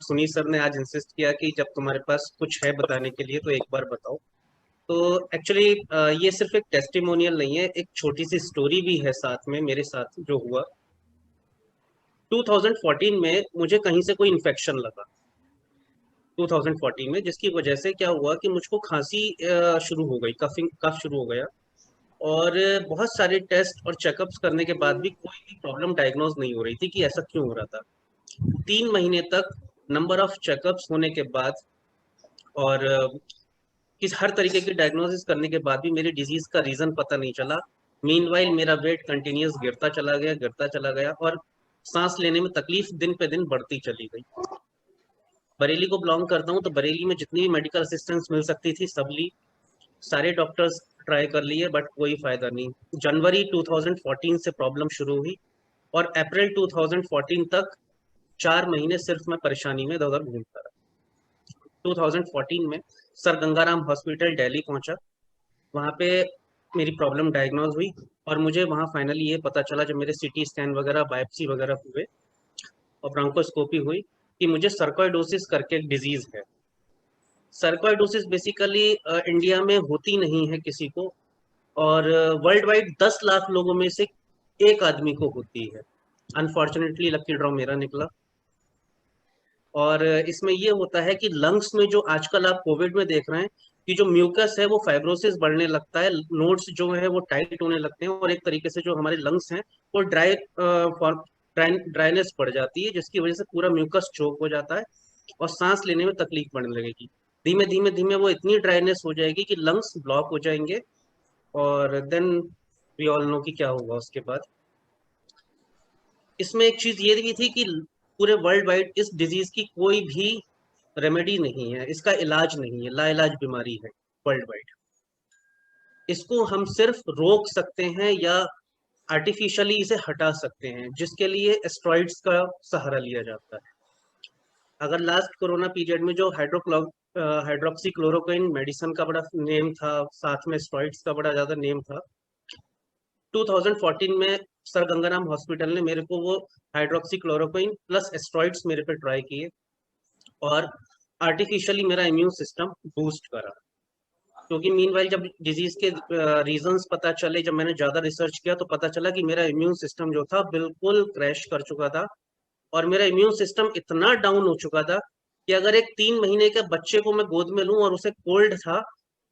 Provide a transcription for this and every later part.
Sunil sir ने आज insist किया कि जब तुम्हारे पास कुछ है बताने के लिए तो एक बार बताओ। तो एक्चुअली ये सिर्फ एक टेस्टिमोनियल नहीं है, एक छोटी सी स्टोरी भी है साथ में मेरे साथ जो हुआ। 2014 में मुझे कहीं से कोई इन्फेक्शन लगा। 2014 में जिसकी वजह से क्या हुआ कि मुझको खांसी शुरू हो गई, कफिंग कफ शुरू हो गया। और बहुत सारे टेस्ट और चेकअप्स करने के बाद भी कोई भी प्रॉब्लम डायग्नोज नहीं हो रही थी कि ऐसा क्यों हो रहा था। 3 महीने तक नंबर ऑफ चेकअप्स होने के बाद और किस हर तरीके की डायग्नोसिस करने के बाद भी मेरी डिजीज का रीजन पता नहीं चला। मीनवाइल मेरा वेट कंटिन्यूस गिरता चला गया और सांस लेने में तकलीफ दिन पे दिन बढ़ती चली गई। बरेली को बिलोंग करता हूँ, तो बरेली में जितनी भी मेडिकल असिस्टेंस मिल सकती थी सब ली। सारे डॉक्टर्स ट्राई कर लिए बट कोई फायदा नहीं। जनवरी 2014 से प्रॉब्लम शुरू हुई और अप्रैल 2014 तक 4 महीने सिर्फ मैं परेशानी में इधर उधर घूमता रहा। 2014 में सर गंगाराम हॉस्पिटल दिल्ली पहुंचा। वहाँ पे मेरी प्रॉब्लम डायग्नोज हुई और मुझे वहाँ फाइनली ये पता चला जब मेरे सीटी स्कैन वगैरह बायोप्सी वगैरह हुए और ब्रोंकोस्कोपी हुई कि मुझे सर्कोइडोसिस करके एक डिजीज है। सर्कोइडोसिस बेसिकली इंडिया में होती नहीं है किसी को, और वर्ल्ड वाइड 10 लाख लोगों में से एक आदमी को होती है। अनफॉर्चुनेटली लकी ड्रॉ मेरा निकला। और इसमें ये होता है कि लंग्स में जो आजकल आप कोविड में देख रहे हैं कि जो म्यूकस है वो फाइब्रोसिस बढ़ने लगता है, नोड्स जो है वो टाइट होने लगते हैं और एक तरीके से जो हमारे लंग्स हैं वो ड्राइनेस पड़ जाती है, जिसकी वजह से पूरा म्यूकस चोक हो जाता है और सांस लेने में तकलीफ पड़ने लगेगी। धीमे धीमे धीमे वो इतनी ड्राइनेस हो जाएगी कि लंग्स ब्लॉक हो जाएंगे। और देन वी ऑल नो कि क्या होगा उसके बाद। इसमें एक चीज ये भी थी कि पूरे वर्ल्ड वाइड इस डिजीज की कोई भी रेमेडी नहीं है, इसका इलाज नहीं है, लाइलाज बीमारी है वर्ल्ड वाइड। इसको हम सिर्फ रोक सकते हैं या आर्टिफिशियली इसे हटा सकते हैं, जिसके लिए एस्ट्रॉइड्स का सहारा लिया जाता है। अगर लास्ट कोरोना पीरियड में जो हाइड्रोक्सी क्लोरोक्विन मेडिसिन का बड़ा नेम था, साथ में स्टेरॉइड्स का बड़ा ज्यादा नेम था। 2014 में सर गंगाराम हॉस्पिटल ने मेरे को वो हाइड्रोक्सी क्लोरोक्विन प्लस एस्ट्रॉइड्स मेरे पे ट्राई किए और आर्टिफिशियली मेरा इम्यून सिस्टम बूस्ट करा। क्योंकि मीनवाइल जब डिजीज के रीजंस पता चले, जब मैंने ज्यादा रिसर्च किया तो पता चला कि मेरा इम्यून सिस्टम जो था बिल्कुल क्रैश कर चुका था। और मेरा इम्यून सिस्टम इतना डाउन हो चुका था कि अगर एक 3 महीने के बच्चे को मैं गोद में लूं और उसे कोल्ड था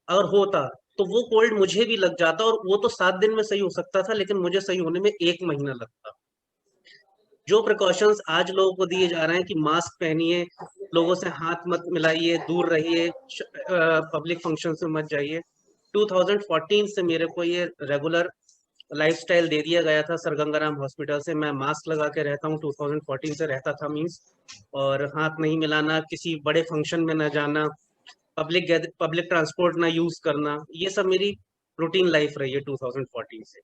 और होता, तो वो कोल्ड मुझे भी लग जाता और वो तो 7 दिन में सही हो सकता था, लेकिन मुझे सही होने में 1 महीना लगता। जो प्रिकॉशंस आज लोगों को दिए जा रहे हैं कि मास्क पहनिए, लोगों से हाथ मत मिलाइए, दूर रहिए, पब्लिक फंक्शन में मत जाइए, 2014 से मेरे को ये रेगुलर लाइफस्टाइल दे दिया गया था सर गंगाराम हॉस्पिटल से। मैं मास्क लगा के रहता हूँ, 2014 से रहता था मीन्स। और हाथ नहीं मिलाना, किसी बड़े फंक्शन में न जाना, पब्लिक ट्रांसपोर्ट ना यूज करना, ये सब मेरी रूटीन लाइफ रही है 2014 से।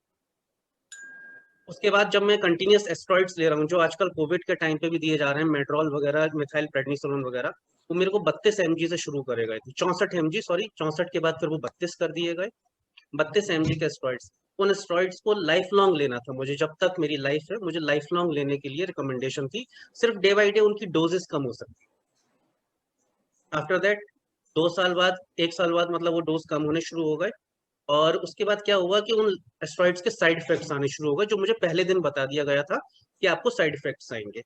उसके बाद जब मैं कंटिन्यूस एस्ट्रॉइड्स ले रहा हूँ, जो आजकल कोविड के टाइम पे भी दिए जा रहे हैं, मेट्रोल वगैरह, मिथाइल प्रेडनिसोलोन वगैरह, वो मेरे को 32 mg से शुरू करे गए थे, 64 mg, सॉरी 64 के बाद फिर वो 32 कर दिए गए। 32 mg के स्टेरॉइड्स, उन स्टेरॉइड्स को लाइफ लॉन्ग लेना था मुझे, जब तक मेरी लाइफ है मुझे लाइफ लॉन्ग लेने के लिए रिकमेंडेशन थी। सिर्फ डे बाई डे उनकी डोजेस कम हो सकती। आफ्टर दैट 2 साल बाद, 1 साल बाद मतलब वो डोज कम होने शुरू हो गए। और उसके बाद क्या हुआ कि उन एस्ट्रॉइड्स के साइड इफेक्ट्स आने शुरू हो गए, जो मुझे पहले दिन बता दिया गया था कि आपको साइड इफेक्ट्स आएंगे।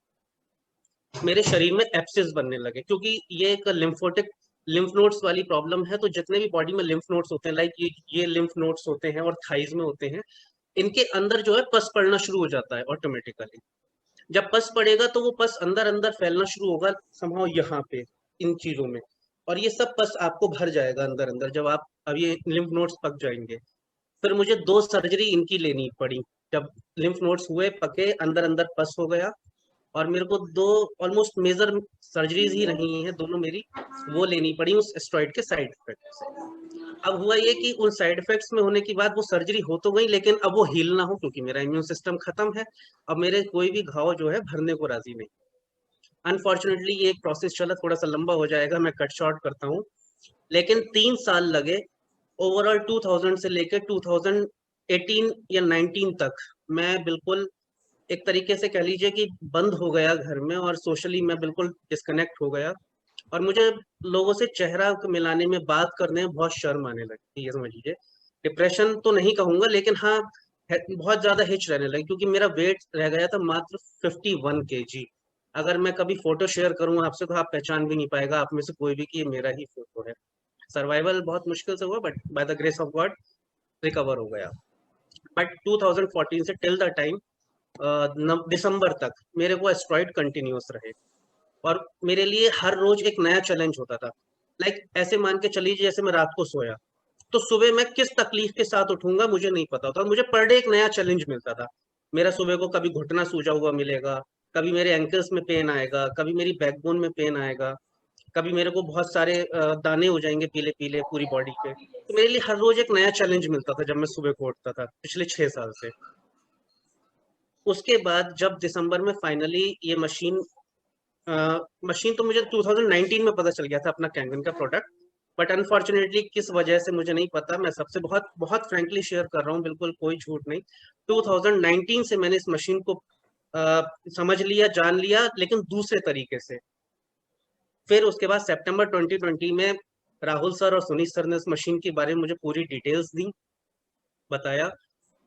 मेरे शरीर में एप्सिस बनने लगे, क्योंकि ये एक लिम्फ नोड्स वाली प्रॉब्लम है। तो जितने भी बॉडी में लिम्फ नोड्स होते हैं, लाइक ये लिम्फ नोड्स होते हैं और थाइज में होते हैं, इनके अंदर जो है पस पड़ना शुरू हो जाता है ऑटोमेटिकली। जब पस पड़ेगा तो वो पस अंदर अंदर फैलना शुरू होगा समहाउ यहाँ पे, इन चीजों में। और ये सब पस आपको भर जाएगा अंदर अंदर, जब आप अब ये लिम्फ नोड्स पक जाएंगे। फिर मुझे 2 सर्जरी इनकी लेनी पड़ी। जब लिम्फ नोड्स हुए पके, अंदर अंदर पस हो गया, और मेरे को दो ऑलमोस्ट मेजर सर्जरीज ही रही हैं दोनों मेरी, वो लेनी पड़ी उस स्टेरॉइड के साइड इफेक्ट से। अब हुआ ये कि उन साइड इफेक्ट्स में होने की बाद वो सर्जरी हो तो गई, लेकिन अब वो हील ना हो, क्योंकि मेरा इम्यून सिस्टम खत्म है। अब मेरे कोई भी घाव जो है भरने को राजी नहीं। अनफॉर्चुनेटली ये एक प्रोसेस चला, थोड़ा सा लंबा हो जाएगा, मैं कट शॉर्ट करता हूँ। लेकिन 3 साल लगे ओवरऑल, 2000 से लेकर 2018 या 19 तक मैं बिल्कुल एक तरीके से कह लीजिए कि बंद हो गया घर में, और सोशली मैं बिल्कुल डिस्कनेक्ट हो गया, और मुझे लोगों से चेहरा मिलाने में, बात करने में बहुत शर्म आने लगी, ये समझ लीजिए। डिप्रेशन तो नहीं कहूंगा, लेकिन हाँ बहुत ज्यादा हिच रहने लगी, क्योंकि मेरा वेट रह गया था मात्र 51 kg। अगर मैं कभी फोटो शेयर करूँ आपसे तो आप पहचान भी नहीं पाएगा आप में से कोई भी कि ये मेरा ही फोटो है। सर्वाइवल बहुत मुश्किल से हुआ, but by the grace of God recover हो गया। बट 2014 से टिल द टाइम दिसंबर तक मेरे को एस्ट्रॉइड कंटिन्यूस रहे, और मेरे लिए हर रोज एक नया चैलेंज होता था। लाइक ऐसे मान के चलिए, जैसे मैं रात को सोया तो सुबह मैं किस तकलीफ के साथ उठूंगा मुझे नहीं पता होता, और मुझे पर डे एक नया चैलेंज मिलता था। मेरा सुबह को कभी घुटना सूजा हुआ मिलेगा, कभी मेरे एंकल्स में पेन आएगा, कभी मेरी बैकबोन में पेन आएगा, कभी मेरे को बहुत सारे दाने हो जाएंगे पीले पीले पूरी बॉडी पे। तो मेरे लिए हर रोज एक नया चैलेंज मिलता था जब मैं सुबह को उठता था, पिछले 6 साल से। उसके बाद जब दिसंबर में फाइनली ये मशीन तो मुझे 2019 में पता चल गया था अपना कैंगन का प्रोडक्ट, बट अनफॉर्चुनेटली किस वजह से मुझे नहीं पता। मैं सबसे बहुत बहुत फ्रैंकली शेयर कर रहा हूँ, बिल्कुल कोई झूठ नहीं। 2019 से मैंने इस मशीन को समझ लिया, जान लिया, लेकिन दूसरे तरीके से। फिर उसके बाद सितंबर 2020 में राहुल सर और सुनीत सर ने इस मशीन के बारे में मुझे पूरी डिटेल्स दी, बताया,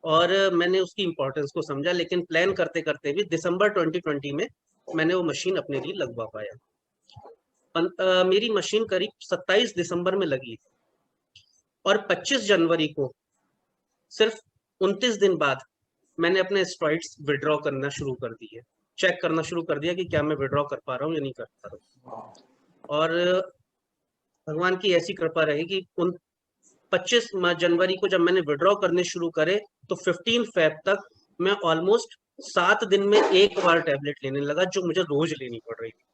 और मैंने उसकी इम्पोर्टेंस को समझा। लेकिन प्लान करते करते भी दिसंबर 2020 में मैंने वो मशीन अपने लिए लगवा पाया। मेरी मशीन करीब 27 दिसंबर में लगी, और 25 जनवरी को, सिर्फ 29 दिन बाद, मैंने अपने स्टेरॉइड्स विड्रॉ करना शुरू कर दिए। चेक करना शुरू कर दिया कि क्या मैं विड्रॉ कर पा रहा हूँ या नहीं कर पा रहा हूँ। और भगवान की ऐसी कृपा रही कि उन 25 जनवरी को जब मैंने विड्रॉ करने शुरू करे, तो 15 फेब तक मैं ऑलमोस्ट 7 दिन में एक बार टैबलेट लेने लगा, जो मुझे रोज लेनी पड़ रही थी।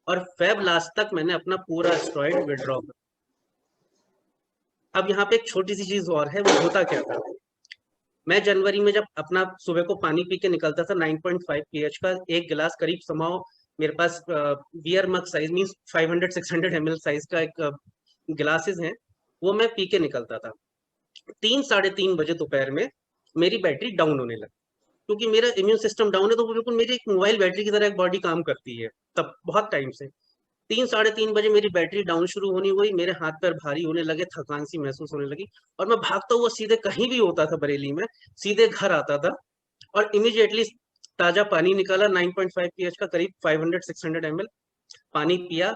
और फेब लास्ट तक मैंने अपना पूरा स्टेरॉइड विड्रॉ कर। अब यहाँ पे एक छोटी सी चीज और है, वो होता क्या था। मैं जनवरी में जब अपना सुबह को पानी पी के निकलता था 9.5 pH का एक गिलास, करीब समाओ मेरे पास बियर मग साइज मीन्स 500-600 ml साइज का एक गिलासेस हैं, वो मैं पी के निकलता था। 3-3:30 बजे दोपहर में मेरी बैटरी डाउन होने लगी, क्योंकि मेरा इम्यून सिस्टम डाउन है, तो वो बिल्कुल मेरी एक मोबाइल बैटरी की तरह एक बॉडी काम करती है तब बहुत टाइम से। 3-3:30 बजे मेरी बैटरी डाउन शुरू होनी हुई, मेरे हाथ पैर भारी होने लगे, थकान सी महसूस होने लगी, और मैं भागता हुआ सीधे कहीं भी होता था बरेली में, सीधे घर आता था, और इमीडिएटली ताजा पानी निकाला 9.5 pH का, करीब 500-600 ml पानी पिया,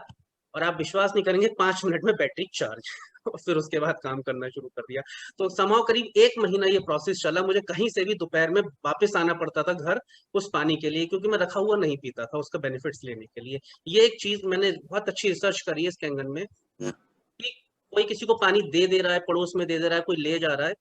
और आप विश्वास नहीं करेंगे 5 मिनट में बैटरी चार्ज। और फिर उसके बाद काम करना शुरू कर दिया। तो समाव करीब 1 महीना ये प्रोसेस चला, मुझे कहीं से भी दोपहर में वापस आना पड़ता था घर उस पानी के लिए, क्योंकि मैं रखा हुआ नहीं पीता था उसका बेनिफिट्स लेने के लिए। ये एक चीज मैंने बहुत अच्छी रिसर्च करी है इस कैंगन में, कि कोई किसी को पानी दे दे रहा है, पड़ोस में दे दे रहा है, कोई ले जा रहा है,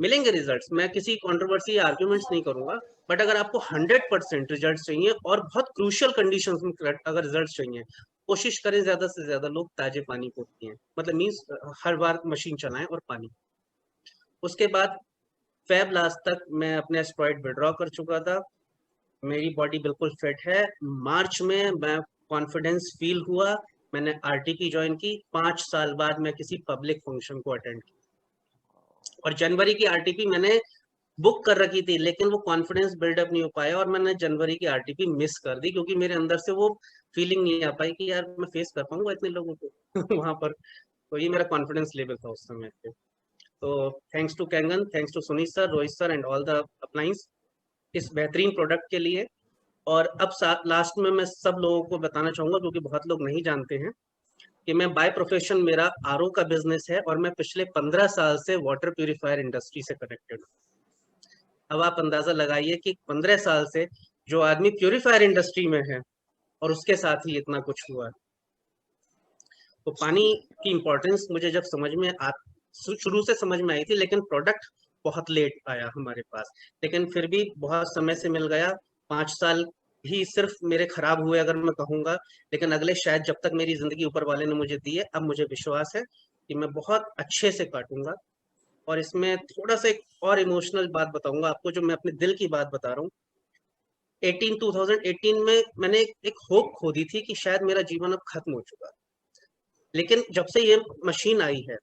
मिलेंगे रिजल्ट्स। मैं किसी कंट्रोवर्सी या आर्ग्यूमेंट्स नहीं करूंगा, बट अगर आपको 100% रिजल्ट चाहिए और बहुत क्रूशियल कंडीशंस में अगर रिजल्ट चाहिए, कोशिश करें ज्यादा से ज्यादा लोग ताजे पानी को पिए, मतलब मीन्स हर बार मशीन चलाएं और पानी। उसके बाद फेब लास्ट तक मैं अपने एस्ट्रॉइड विड्रॉ कर चुका था, मेरी बॉडी बिल्कुल फिट है। मार्च में मैं कॉन्फिडेंस फील हुआ, मैंने आरटीपी ज्वाइन की, 5 साल बाद मैं किसी पब्लिक फंक्शन को अटेंड किया। और जनवरी की आरटीपी मैंने बुक कर रखी थी, लेकिन वो कॉन्फिडेंस बिल्डअप नहीं हो पाया, और मैंने जनवरी की आरटीपी मिस कर दी, क्योंकि मेरे अंदर से वो फीलिंग नहीं आ पाई कि यार मैं फेस कर पाऊंगा इतने लोगों को वहां पर। तो ये मेरा कॉन्फिडेंस लेवल था उस समय पे। तो thanks to Kangen, thanks to Sunit sir, Rohit sir and all the appliances इस बेहतरीन प्रोडक्ट के लिए। और अब लास्ट में मैं सब लोगों को बताना चाहूंगा, क्योंकि बहुत लोग नहीं जानते हैं, कि मैं बाय प्रोफेशन मेरा आरओ का बिजनेस है, और मैं पिछले 15 साल से वाटर प्यूरिफायर इंडस्ट्री से कनेक्टेड हूँ। अब आप अंदाजा लगाइए कि 15 साल से जो आदमी प्यूरिफायर इंडस्ट्री में है, और उसके साथ ही इतना कुछ हुआ। तो पानी की इम्पोर्टेंस मुझे जब समझ में शुरू से समझ में आई थी, लेकिन प्रोडक्ट बहुत लेट आया हमारे पास, लेकिन फिर भी बहुत समय से मिल गया। 5 साल भी सिर्फ मेरे खराब हुए अगर मैं कहूँगा, लेकिन अगले शायद जब तक मेरी जिंदगी ऊपर वाले ने मुझे दी है, अब मुझे विश्वास है कि मैं बहुत अच्छे से काटूंगा। और इसमें थोड़ा सा एक और इमोशनल बात बताऊंगा आपको, जो मैं अपने दिल की बात बता रहा हूँ। 2018 में मैंने एक होप खो दी थी कि शायद मेरा जीवन अब खत्म हो चुका, लेकिन जब से ये मशीन आई है,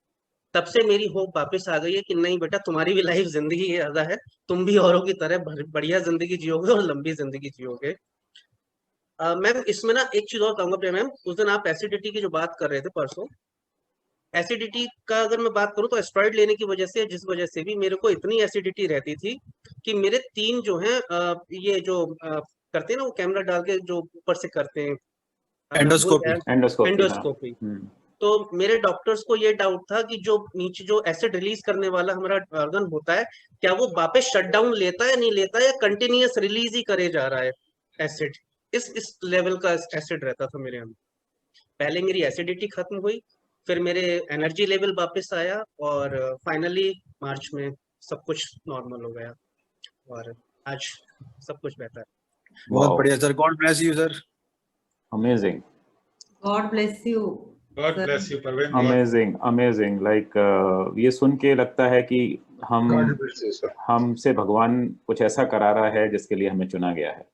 तब से मेरी होप वापस आ गई है कि नहीं बेटा, तुम्हारी भी लाइफ जिंदगी ज्यादा है, तुम भी औरों की तरह बढ़िया जिंदगी जियोगे और लंबी जिंदगी जियोगे। मैम इसमें ना एक चीज और कहूंगा प्रिया मैम, उस दिन आप एसिडिटी की जो बात कर रहे थे परसों, एसिडिटी का अगर मैं बात करूं तो एस्ट्रॉइड लेने की वजह से, जिस वजह से भी मेरे को इतनी एसिडिटी रहती थी कि मेरे 3 जो हैं ये जो करते हैं ना वो कैमरा डाल के जो ऊपर से करते हैं, भूल एंडोस्कोपी। गया, एंडोस्कोपी, हाँ। एंडोस्कोपी। तो मेरे डॉक्टर्स को ये डाउट था कि जो नीचे जो एसिड रिलीज करने वाला हमारा ऑर्गन होता है, क्या वो वापस शट डाउन लेता है नहीं लेता है, या कंटिन्यूअस रिलीज ही करे जा रहा है एसिड। इस लेवल का एसिड रहता था मेरे अंदर। पहले मेरी एसिडिटी खत्म हुई, फिर मेरे एनर्जी लेवल वापस आया, और फाइनली मार्च में सब कुछ नॉर्मल हो गया, और आज सब कुछ बेहतर है। बहुत बढ़िया sir, God bless you sir. Amazing, God bless you. God sir. bless you, Parveen. Amazing, amazing. Like ये सुन के लगता है कि God bless you, sir. हमसे भगवान कुछ ऐसा करा रहा है जिसके लिए हमें चुना गया है।